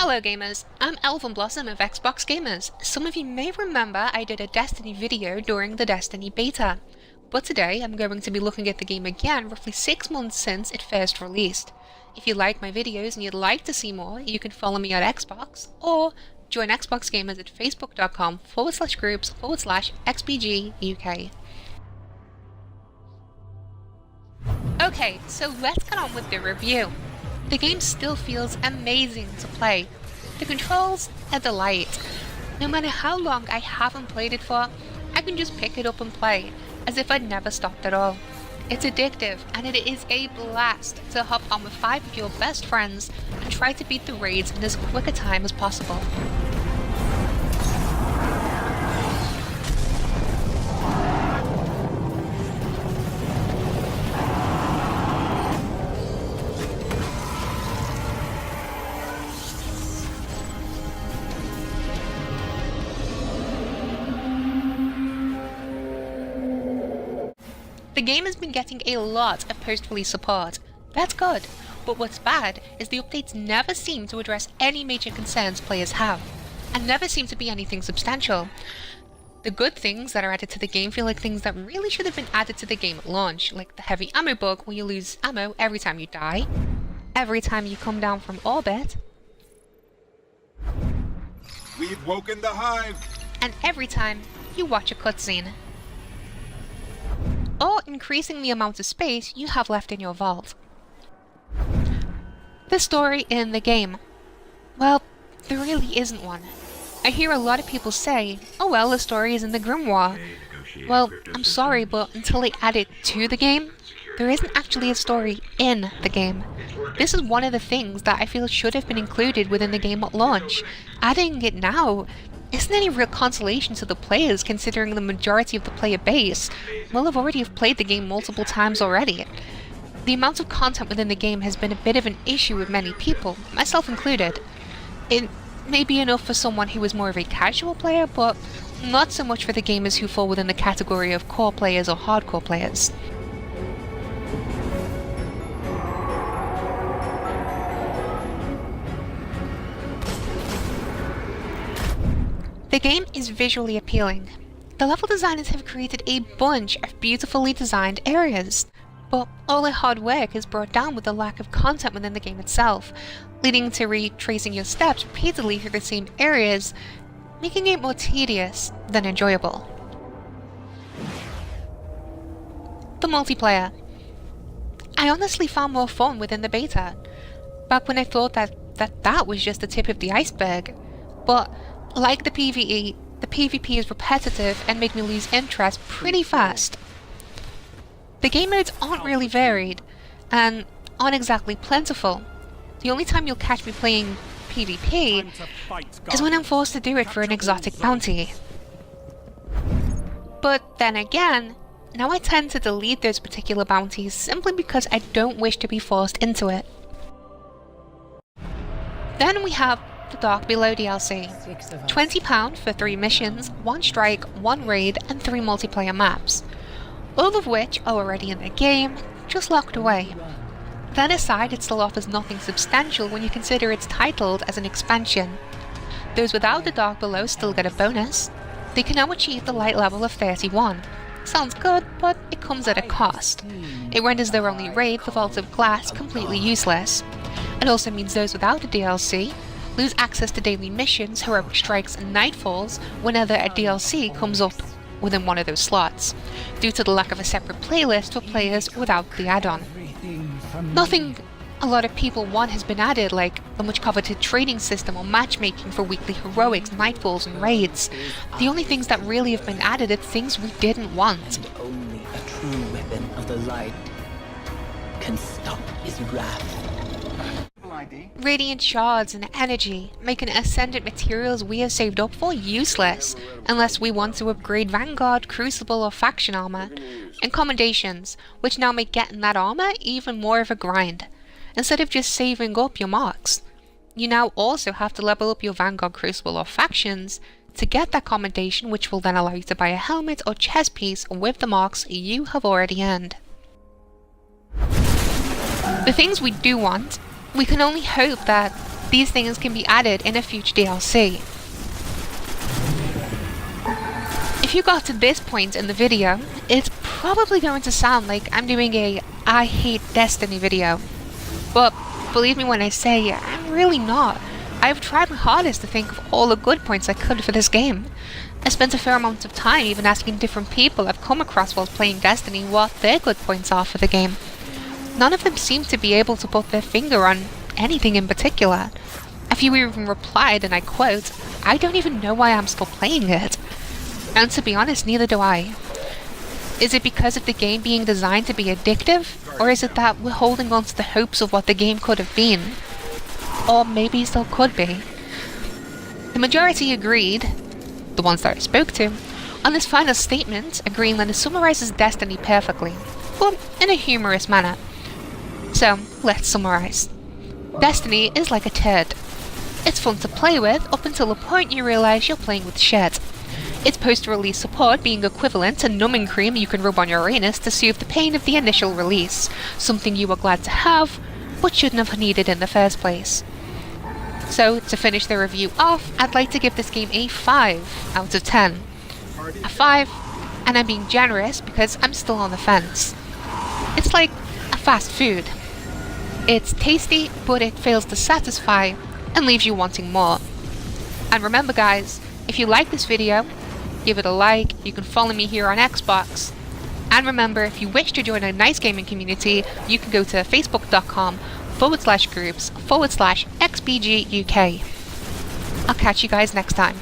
Hello gamers, I'm Elven Blossom of Xbox Gamers. Some of you may remember I did a Destiny video during the Destiny beta, but today I'm going to be looking at the game again roughly 6 months since it first released. If you like my videos and you'd like to see more, you can follow me on Xbox, or join Xbox Gamers at facebook.com/groups/XBGUK. Okay, so let's get on with the review. The game still feels amazing to play. The controls, a delight. No matter how long I haven't played it for, I can just pick it up and play, as if I'd never stopped at all. It's addictive, and it is a blast to hop on with 5 of your best friends and try to beat the raids in as quick a time as possible. The game has been getting a lot of post-release support. That's good, but what's bad is the updates never seem to address any major concerns players have, and never seem to be anything substantial. The good things that are added to the game feel like things that really should have been added to the game at launch, like the heavy ammo bug where you lose ammo every time you die, every time you come down from orbit, We've woken the hive! and every time you watch a cutscene. Or increasing the amount of space you have left in your vault. The story in the game. Well, there really isn't one. I hear a lot of people say, oh well, the story is in the grimoire. Well, I'm sorry, but until they add it to the game, there isn't actually a story in the game. This is one of the things that I feel should have been included within the game at launch. Adding it now isn't any real consolation to the players, considering the majority of the player base will have already played the game multiple times already. The amount of content within the game has been a bit of an issue with many people, myself included. It may be enough for someone who is more of a casual player, but not so much for the gamers who fall within the category of core players or hardcore players. The game is visually appealing. The level designers have created a bunch of beautifully designed areas, but all their hard work is brought down with the lack of content within the game itself, leading to retracing your steps repeatedly through the same areas, making it more tedious than enjoyable. The multiplayer. I honestly found more fun within the beta, back when I thought that was just the tip of the iceberg, but like the PvE, the PvP is repetitive and made me lose interest pretty fast. The game modes aren't really varied, and aren't exactly plentiful. The only time you'll catch me playing PvP is when I'm forced to do it for an exotic bounty. But then again, now I tend to delete those particular bounties simply because I don't wish to be forced into it. Then we have the Dark Below DLC. £20 for 3 missions, 1 strike, 1 raid, and 3 multiplayer maps. All of which are already in the game, just locked away. That aside, it still offers nothing substantial when you consider it's titled as an expansion. Those without the Dark Below still get a bonus. They can now achieve the light level of 31. Sounds good, but it comes at a cost. It renders their only raid, the Vault of Glass, completely useless. It also means those without the DLC lose access to daily missions, heroic strikes, and nightfalls whenever a DLC comes up within one of those slots, due to the lack of a separate playlist for players without the add-on. Nothing a lot of people want has been added, like the much coveted trading system or matchmaking for weekly heroics, nightfalls, and raids. The only things that really have been added are things we didn't want. And only a true weapon of the light can stop his wrath. Radiant shards and energy, making ascendant materials we have saved up for useless, unless we want to upgrade Vanguard, Crucible, or Faction armor, and commendations, which now make getting that armor even more of a grind. Instead of just saving up your marks, you now also have to level up your Vanguard, Crucible, or Factions to get that commendation, which will then allow you to buy a helmet or chest piece with the marks you have already earned. The things we do want, we can only hope that these things can be added in a future DLC. If you got to this point in the video, it's probably going to sound like I'm doing a I hate Destiny video. But believe me when I say I'm really not. I've tried my hardest to think of all the good points I could for this game. I spent a fair amount of time even asking different people I've come across while playing Destiny what their good points are for the game. None of them seem to be able to put their finger on anything in particular. A few even replied, and I quote, "I don't even know why I'm still playing it." And to be honest, neither do I. Is it because of the game being designed to be addictive? Or is it that we're holding on to the hopes of what the game could have been? Or maybe still could be. The majority agreed, the ones that I spoke to, on this final statement, agreeing that it summarizes Destiny perfectly, but in a humorous manner. So, let's summarize. Destiny is like a turd. It's fun to play with up until the point you realize you're playing with shit. Its post-release support being equivalent to numbing cream you can rub on your anus to soothe the pain of the initial release, something you were glad to have, but shouldn't have needed in the first place. So, to finish the review off, I'd like to give this game a 5 out of 10. A 5, and I'm being generous because I'm still on the fence. It's like a fast food. It's tasty, but it fails to satisfy and leaves you wanting more. And remember guys, if you like this video, give it a like, you can follow me here on Xbox. And remember, if you wish to join a nice gaming community, you can go to facebook.com/groups/XBGUK. I'll catch you guys next time.